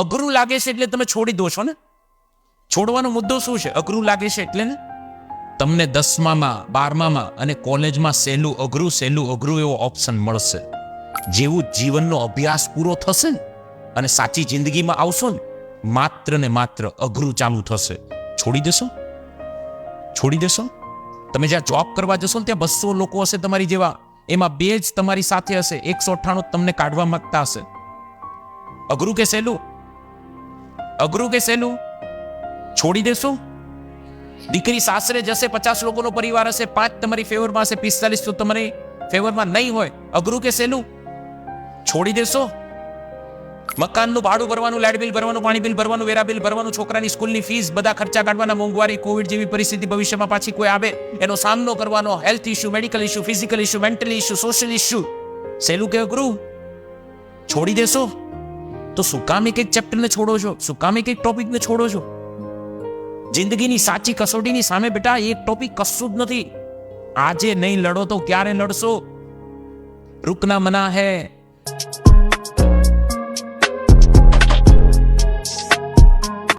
અઘરું લાગે છે એટલે તમે છોડી દો છો ને. છોડવાનો મુદ્દો શું છે? અઘરું લાગે છે એટલે ને. તમને 10માં 12માં અને કોલેજમાં સહેલું અઘરું એવો ઓપ્શન મળશે. જેવું જીવનનો અભ્યાસ પૂરો થશે ને અને સાચી જિંદગીમાં આવશો ને, માત્ર ને માત્ર અઘરું ચાલુ થશે. છોડી દેશો? છોડી દેશો? તમે જ્યાં જોબ કરવા જશો ને ત્યાં 200 લોકો હશે તમારી જેવા, એમાં 2 જ તમારી સાથે હશે, 198 તમને કાઢવા માંગતા હશે. અઘરું કે સહેલું? અઘરું કે સહેલું? છોડી દેશો? દીકરી સાસરે જશે, 50 લોકોનો પરિવાર હશે, 5 તમારી ફેવરમાં હશે, 45 તો તમારી ફેવરમાં નહીં હોય. અઘરું કે સહેલું? છોડી દેશો? મકાનનું ભાડું ભરવાનું, લાઇટ બિલ ભરવાનું, પાણી બિલ ભરવાનું, વેરા બિલ ભરવાનું, છોકરાની સ્કૂલની ફીસ, બધા ખર્ચા કાઢવાના, મોંઘવારી, કોવિડ જેવી પરિસ્થિતિ ભવિષ્યમાં પાછી કોઈ આવે એનો સામનો કરવાનો, health issue, medical issue, physical issue, mental issue, social issue. સહેલું કે અઘરું? છોડી દેશો? તો શું કામ એક ચેપ્ટરને છોડો છો? શું કામ એક ટોપિકને છોડો છો? જિંદગીની સાચી કસોટીની સામે બેટા એક ટોપિક કશું જ નથી. આજે નહીં લડો તો ક્યારે લડશો? रुकना मना है,